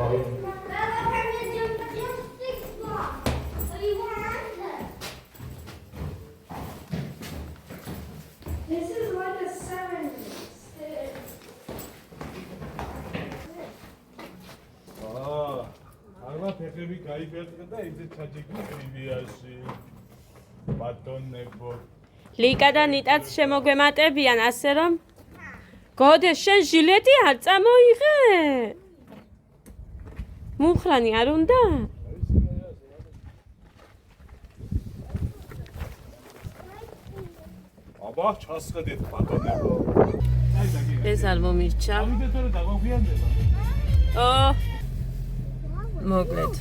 This is like a 7. Agora ფეხები გაიფერტა და ისე ჩაჭიქნა ტრივიაში. ბატონებო. ლიკა და ნიტაც შემოგვემატებიან ასე რომ გოდე შენ ჟილეტი არ წამოიღე? მუხრანი არ უნდა? აბა ჩასყედეთ ბატონებო. ეს არ მომირჩა. ამიტომ თორე დაგვაგვიანდება. მოკლედ.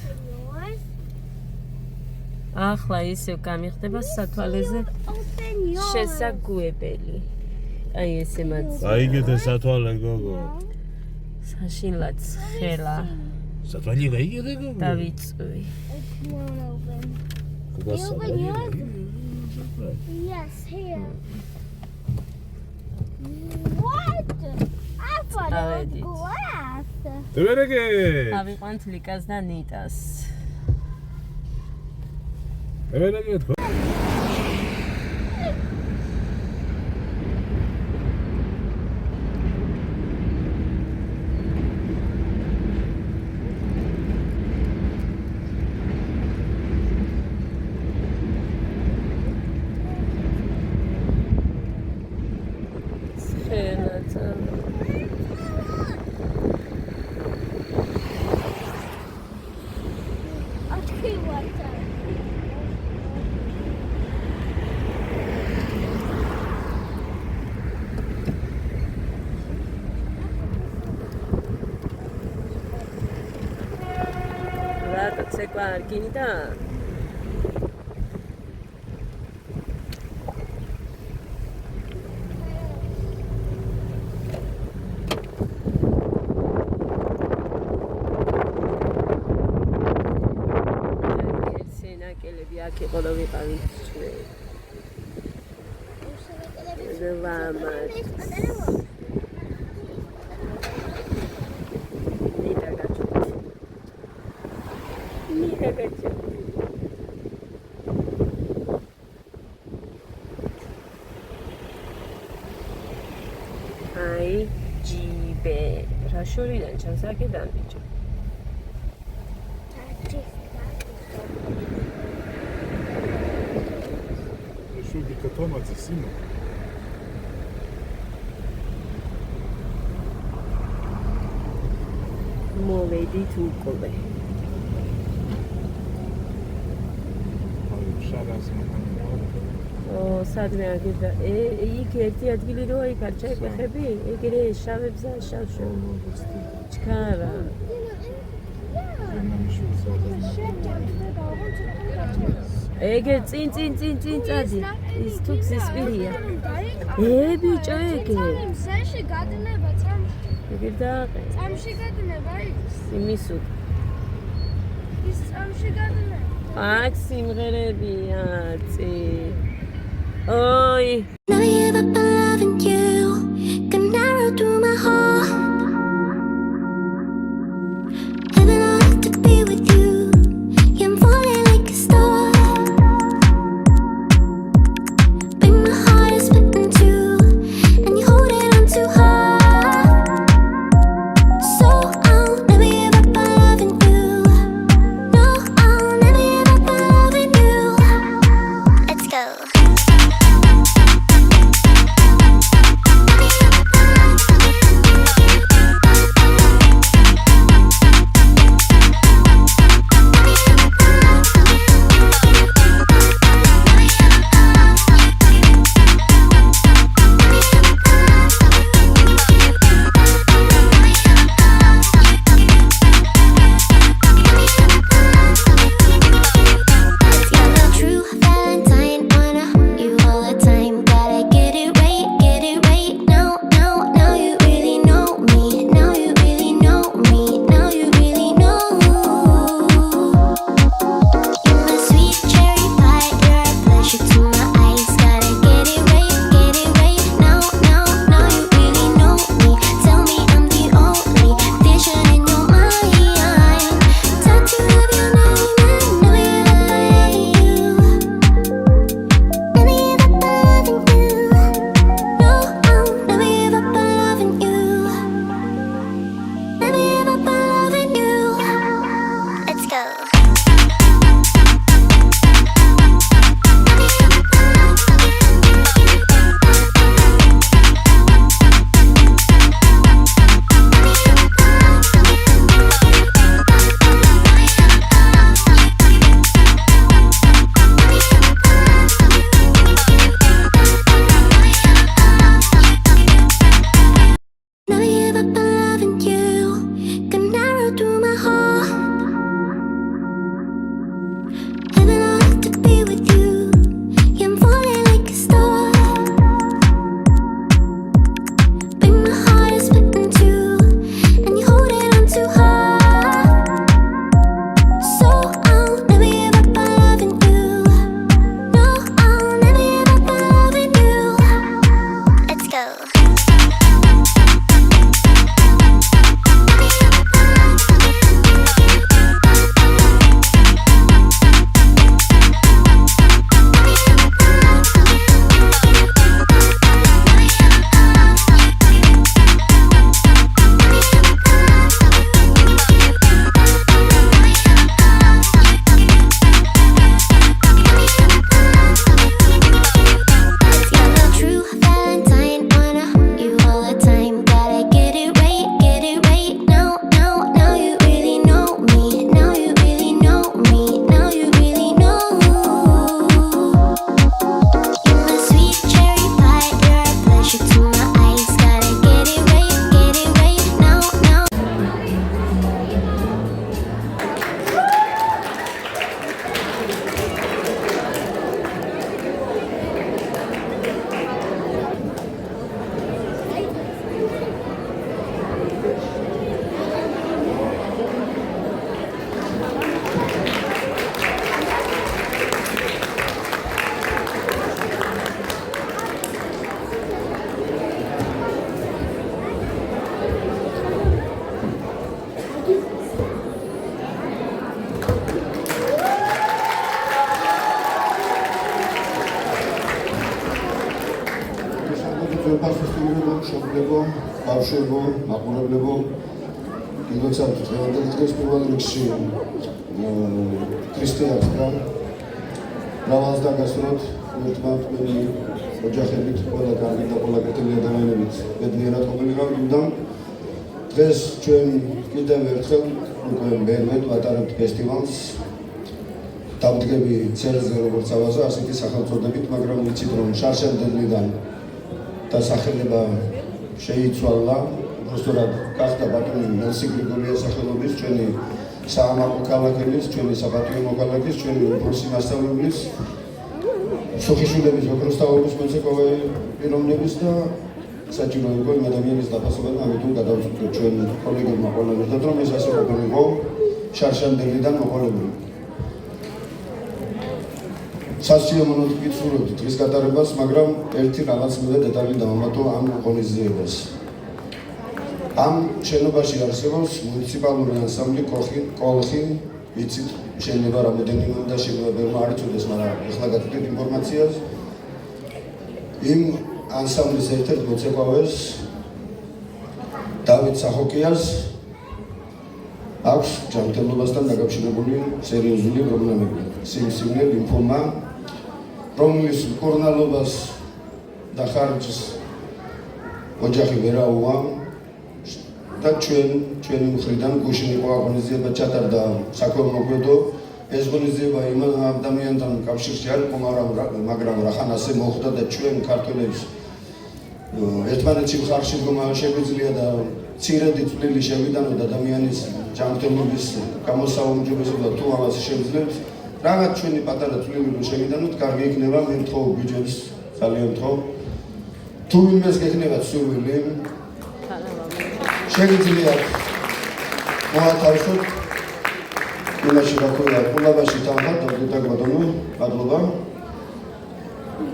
ახლა ისევ გამიხდება სათვალეზე შესაგვებელი. აი ესე მაძე. აიგეთ ეს სათვალე გოგო. საშინლად ხელა სათვალე გაიგეთ გოგო. დავიწვი. Yes, here. What? I thought it was glass. დევერეგე. ავიყვანთ ლიკას და ნიტას. დევერეგე. Arginida. Sena kelebia ke qolo viqavit shwe. Vamos. აი ჯიბე რა შორიდან ჩანს აქედან ბიჭო შუდი კათომაძე სიმო მოვედით უკვე სადმე აგება იქ ერთი ადგილი როა იქ არ ჩაიყვეხები? ეგრე შავებზა შავშო ჩქარა ეგე წინ წადი ის თუ გზის პირია ბიჭო ეგე მზეში გადნება წამში ეგრე დააყე წამში გადნება იმის ის წამში გადნება აქ სიმღერებია წი Oi. Never give up on loving you. Got an arrow through my heart. Heaven on earth to be with you. Yeah, I'm falling like a star. But my heart is split in two, and you hold it on too hard. So I'll never give up on loving you. No, I'll never give up on loving you. Let's go. მშობლებო, ბავშვებო, მაყურებლებო, გილოცავთ დღევანდელი დღეს პირველ რიგში ქრისტიანს და მრავალს დაგასურვოთ ერთმანეთმენი ოჯახებით, ყველა კარგი და ყველა კეთილი ადამიანებით ბედნიერად ყოფილიყავთ, თუმცა დღეს ჩვენ კიდევ ერთხელ უკვე მერვედ ვატარებთ ფესტივალს. დავდგები ცელზე როგორც ავაზა, ასეთი სახელწოდებით, მაგრამ ვიცით რომ შარშანდელიდან დასახელება შეიცვალა, უბრალოდ გახდა ბატონი ნელსი გრიგორიას სახელობის ჩვენი საამაყო ქალაქების, ჩვენი საპატიო მოქალაქის, ჩვენი უფროსი მასწავლებლის, სოხიშვილების ოქროსთაობის მოცეკვავე პიროვნების და საჭირო იყო იმ ადამიანის დაფასება და ამიტომ გადავწყვიტეთ ჩვენ კოლეგებმა ყველასთან რომ ეს ასე ყოფილიყო შარშანდელიდან მოყოლებული. სასიამოვნოდ გიცურვებთ დღის გატარებას, მაგრამ ერთი რაღაც მივე დეტალი დავამატო ამ ღონისძიებას. ამ შენობაში არსებობს მუნიციპალური ანსამბლი კოლხი, ვიცით შეიძლება რამოდენიმე უნდა შემოებერმა არ იცოდეს, მაგრამ ეხლა გაგიტყვით ინფორმაციას. იმ ანსამბლის ერთ-ერთ მოცეკვავეს დავით სახოკიას აქვს ჯანმრთელობასთან დაკავშირებული სერიოზული პრობლემები, სიმსივნე, ლიმფომა, რომლის მკურნალობას და ხარჯს ოჯახი ვერ აუვა და ჩვენი მხრიდან გუშინ იყო აღონიზება ჩატარდა საქველმოქმედო. ეს ღონისძიება იმ ადამიანთან კავშირში არ იყო, მაგრამ რახან ასე მოხდა და ჩვენ ქართველებს ერთმანეთში მხარში დგომა შეგვიძლია და მცირედი წვლილი შევიტანოთ ადამიანის ჯანმრთელობის გამოსაუმჯობესებლად თუ ამას შევძლებთ, რაღაც ჩვენი პატარა წვლილი რომ შევიტანოთ, კარგი იქნება. მე მთხოვ ბიჯებს, ძალიან მთხოვ. თუ ვინმეს გექნებათ სურვილი, შეგიძლიათ მოათავსოთ იმაში რა ქვია, ყურაბაში დავხართ, დაგდუდაგ ბატონო, მადლობა.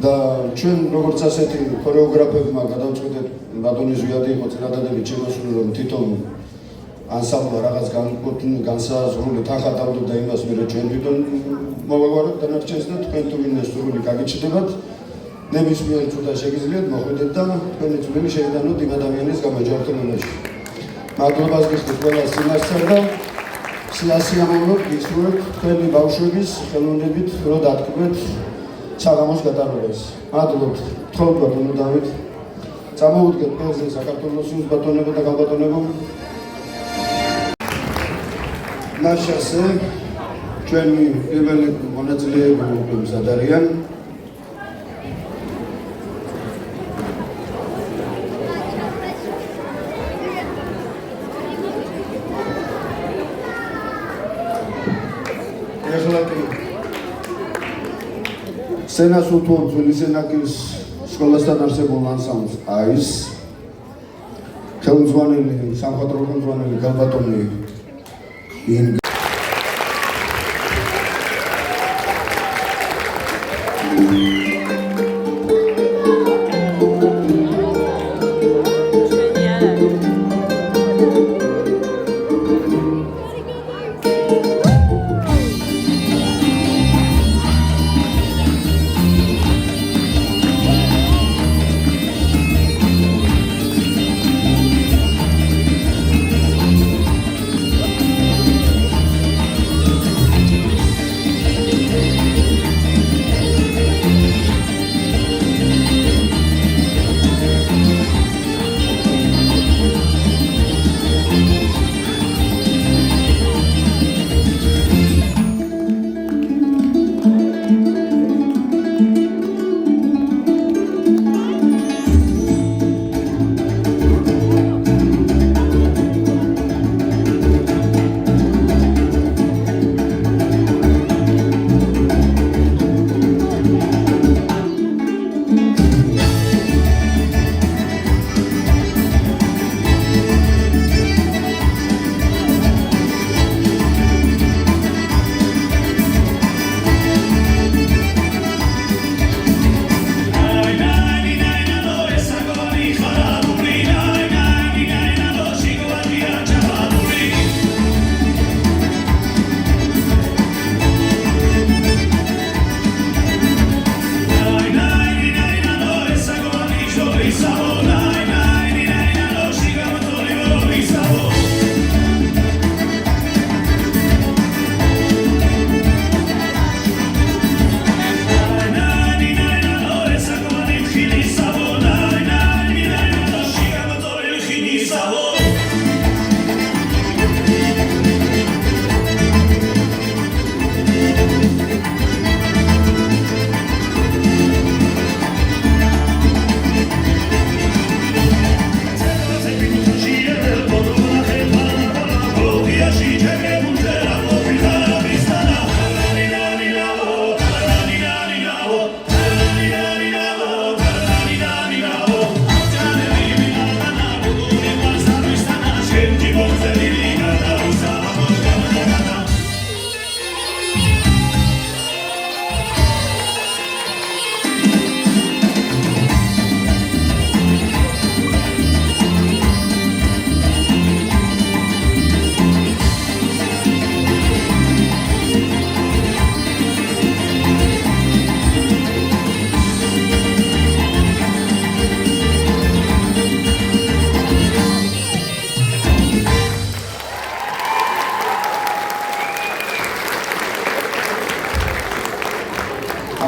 და ჩვენ როგორც ასეთი ქორეოგრაფებმა გადავწყვიტეთ ბატონი ზვიადი იყო წინადადებით შემოსული რომ თვითონ ანსამბლმა რაღაც განსაზღვრული თანხა დავდოდა იმას მერე ჩვენ თვითონ მოვაგვაროთ დანარჩენს და თქვენ თუ ვინმე სურვილი გაგიჩნდებათ ნებისმიერ წუთას შეგიძლიათ მოხვიდეთ და თქვენი წვლილი შეიტანოთ იმ ადამიანის გამოჯანმრთელებაში. მადლობას გიხდით ყველა სინარსთან და სიამოვნებთ გისურვებთ თქვენი ბავშვების ხელოვნებით რო დათქმეთ საღამოს გატარებას. მადლობთ. თხოვთ ბატონო დავით. წამოვუდგეთ ყველაზე საქართველოს ბატონებო და გალბატონებო. ნაშასე ჩვენი პირველი მონაწილეები მზად არიან. სენას უთუო ძველი სენაკის სკოლასთან არსებულ ანსამბლს აის ხელმძღვანელი, სამხატვრო ხელმძღვანელი გალბატონი ინგ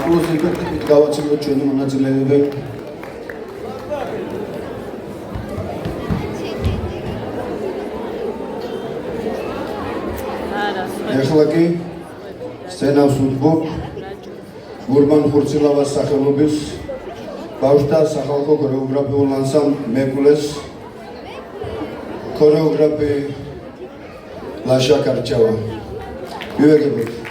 აპლოდისმენტებით გავაცილოთ ჩვენი მონაწილეები. ეხლა კი სცენავს უთბობ გურბან ხურცილავას სახელობის ბავშვთა სახალხო ქორეოგრაფიულ ანსამბლ მეკულეს ქორეოგრაფი ლაშა კარჩავა. მივეგებოთ.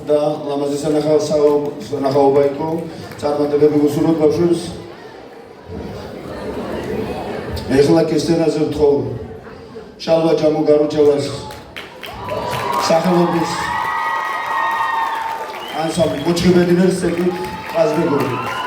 და ლამაზი სანახაობა იყო წარმატებები გუსურვოთ ბავშვებს. ეხლა კი სცენაზე ვთხოვ შალვა ჯამოგარუჩევას სახელობის ანსამბლ მოჩხიბედინეს ცეკით ყაზბეგური.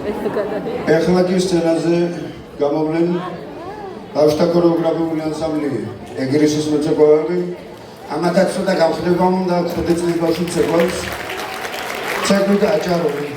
ეხლა კი სცენაზე გამოვლენ ბავშვთა ქორეოგრაფიული ანსამბლი ეგრისის მოცეკვავები. ამათაც ცოტა გავხდება უნდა 9 წლის ბავშვი ცეკვავს. ცეკვი და აჭაროვი.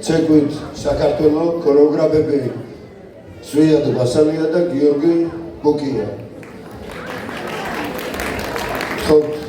ცეკვით საქართველოს ქორეოგრაფები ზვიად ბასალია და გიორგი ბუკია. ხოთ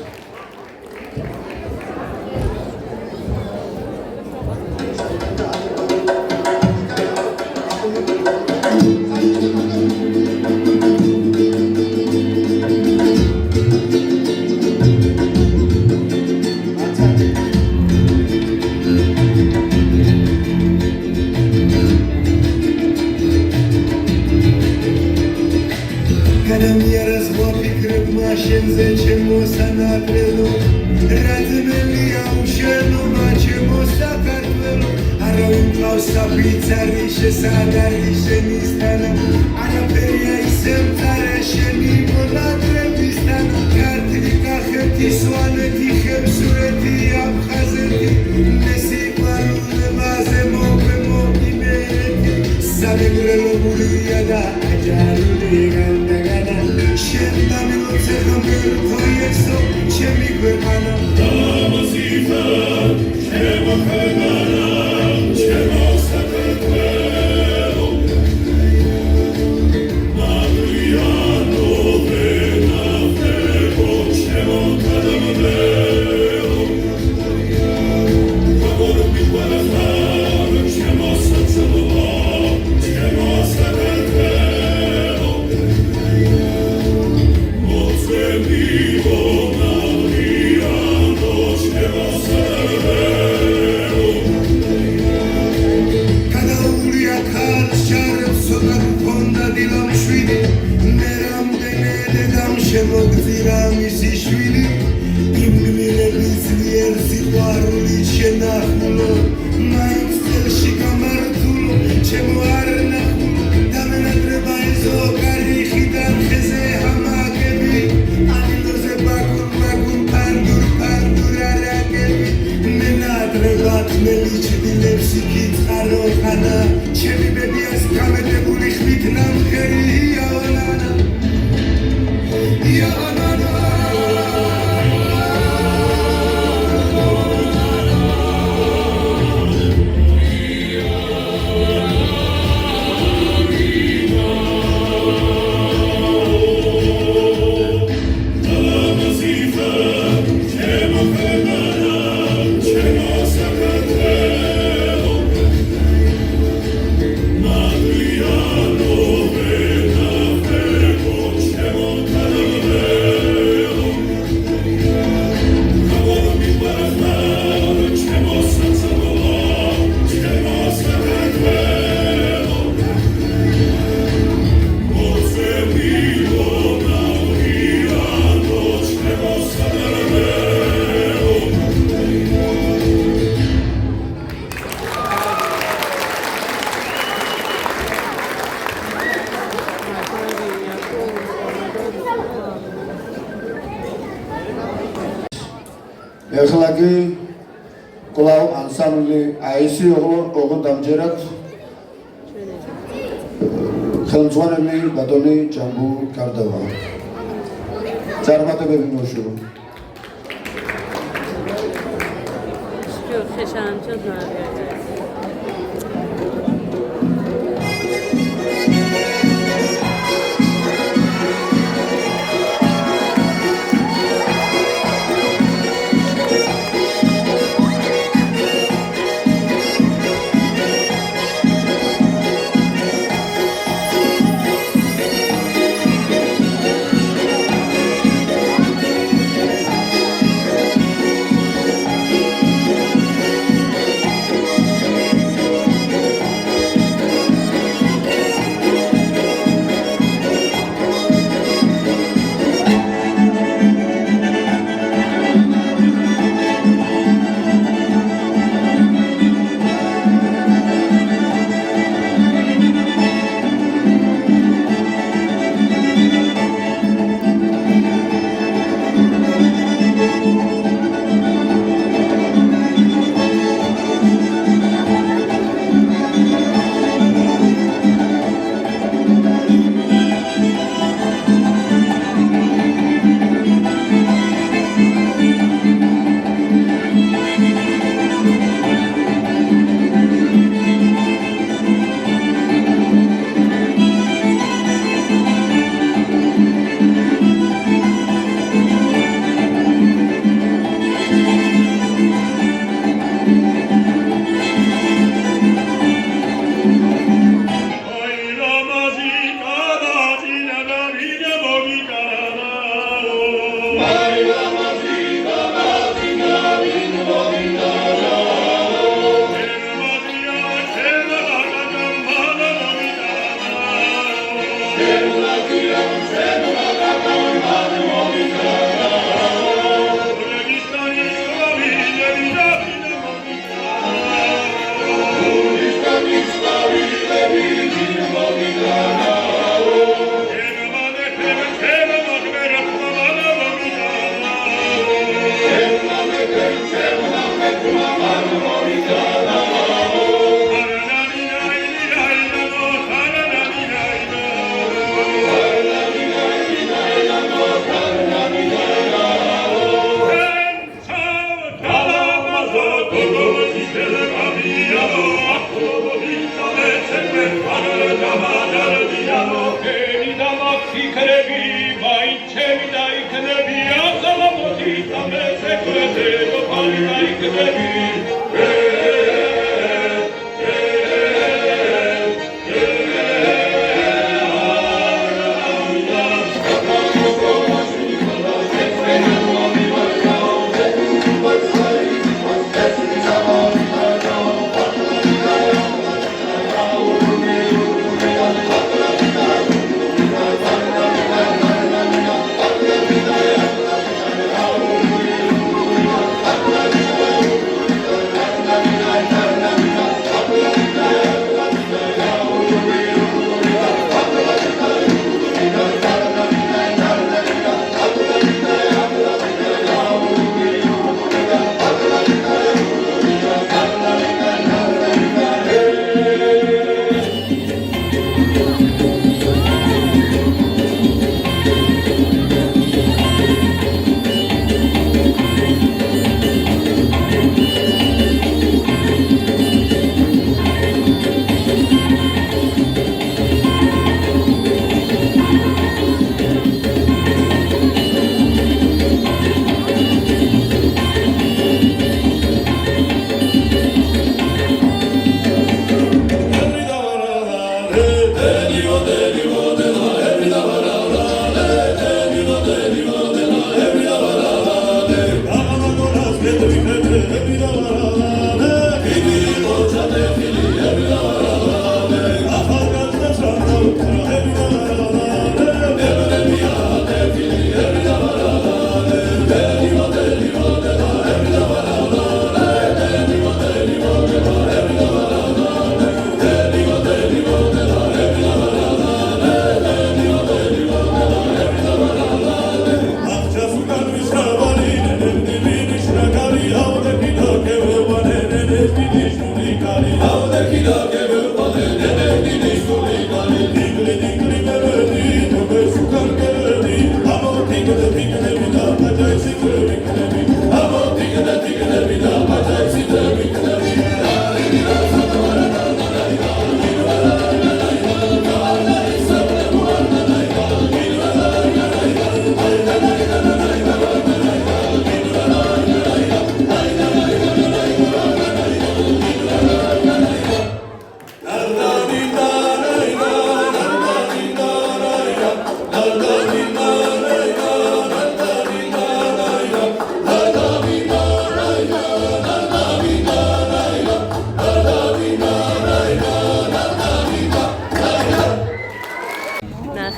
ეხლაგი კლავ ანსამბლი აისი ოღონდ ამჯერად ხელმძღვანელი ბატონი ჯამბუ კარდავა. წარმატებები მოშურო.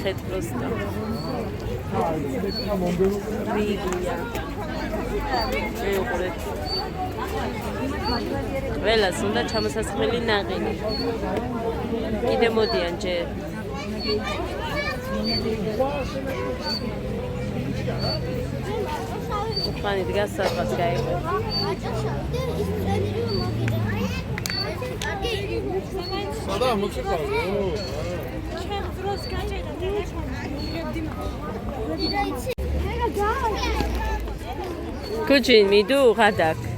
ნახეთ просто. რიგია. შეუყურეთ. ველას უნდა ჩამოსასხმელი ნაყინი. კიდე მოდიან ჯერ. ხანი დგას სადღაც გაიგო. სადა მოციქავო. Kuchin, mi du, Radak.